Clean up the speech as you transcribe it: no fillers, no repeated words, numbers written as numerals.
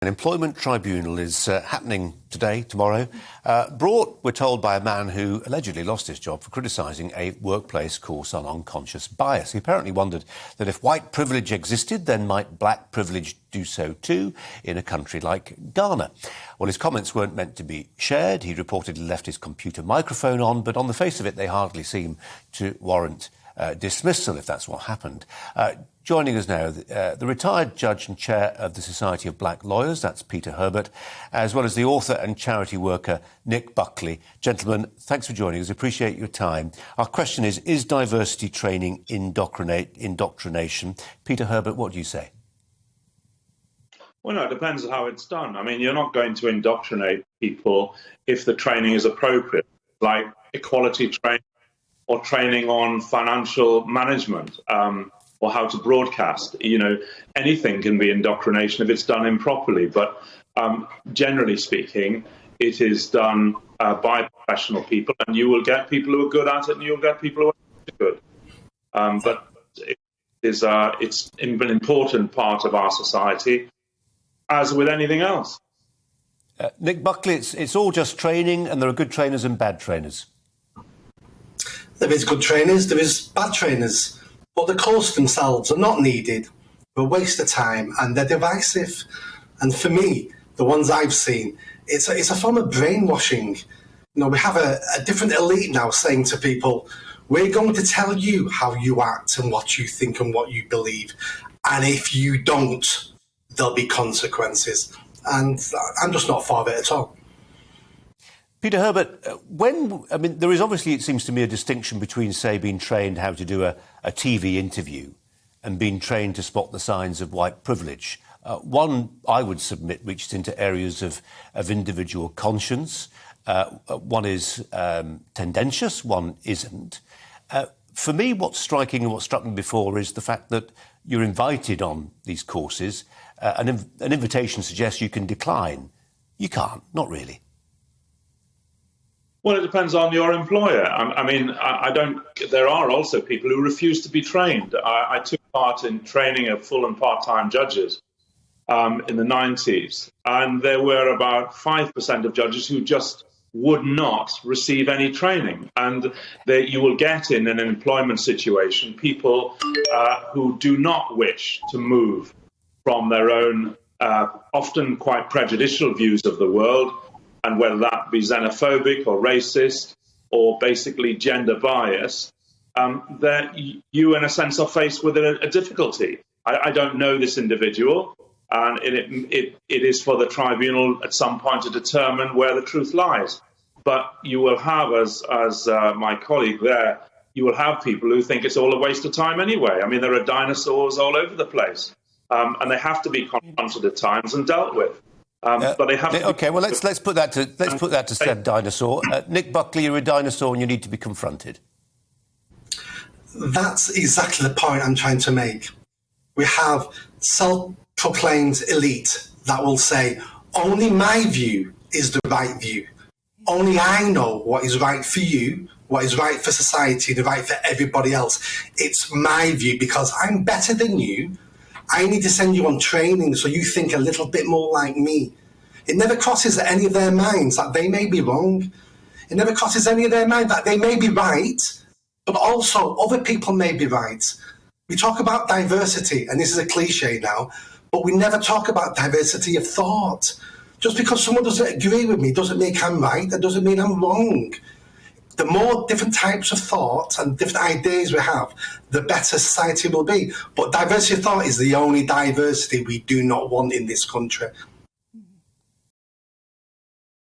An employment tribunal is happening today, tomorrow, brought, we're told, by a man who allegedly lost his job for criticising a workplace course on unconscious bias. He apparently wondered that if white privilege existed, then might black privilege do so too in a country like Ghana? Well, his comments weren't meant to be shared. He reportedly left his computer microphone on, but on the face of it, they hardly seem to warrant dismissal, if that's what happened. Joining us now, the retired judge and chair of the Society of Black Lawyers, that's Peter Herbert, as well as the author and charity worker Nick Buckley. Gentlemen, thanks for joining us. Appreciate your time. Our question is diversity training indoctrination? Peter Herbert, what do you say? Well, no, it depends on how it's done. I mean, you're not going to indoctrinate people if the training is appropriate, like equality training or training on financial management. Or how to broadcast. You know, anything can be indoctrination if it's done improperly. But generally speaking, it is done by professional people, and you will get people who are good at it, and you'll get people who are good. But it's an important part of our society, as with anything else. Nick Buckley, it's all just training, and there are good trainers and bad trainers. There is good trainers, there is bad trainers. But the courses themselves are not needed. They're a waste of time and they're divisive. And for me, the ones I've seen, it's a form of brainwashing. You know, we have a different elite now saying to people, we're going to tell you how you act and what you think and what you believe. And if you don't, there'll be consequences. And I'm just not for it at all. Peter Herbert, there is obviously, it seems to me, a distinction between, say, being trained how to do a TV interview and being trained to spot the signs of white privilege. One, I would submit, reaches into areas of individual conscience. One is tendentious, one isn't. For me, what's striking and what struck me before is the fact that you're invited on these courses. An invitation suggests you can decline. You can't, not really. Well, it depends on your employer. I mean, there are also people who refuse to be trained. I took part in training of full and part-time judges in the 90s, and there were about 5% of judges who just would not receive any training. And you will get in an employment situation people who do not wish to move from their own, often quite prejudicial views of the world, and whether that be xenophobic or racist or basically gender bias, that you, in a sense, are faced with a difficulty. I don't know this individual, and it is for the tribunal at some point to determine where the truth lies. But you will have, as my colleague there, you will have people who think it's all a waste of time anyway. I mean, there are dinosaurs all over the place, and they have to be confronted at times and dealt with. But they have OK, well, let's put that to said dinosaur. Nick Buckley, you're a dinosaur and you need to be confronted. That's exactly the point I'm trying to make. We have self-proclaimed elite that will say, only my view is the right view. Only I know what is right for you, what is right for society, the right for everybody else. It's my view because I'm better than you. I need to send you on training so you think a little bit more like me. It never crosses any of their minds that they may be wrong. It never crosses any of their mind that they may be right, but also other people may be right. We talk about diversity, and this is a cliche now, but we never talk about diversity of thought. Just because someone doesn't agree with me doesn't make I'm right, that doesn't mean I'm wrong. The more different types of thought and different ideas we have, the better society will be. But diversity of thought is the only diversity we do not want in this country.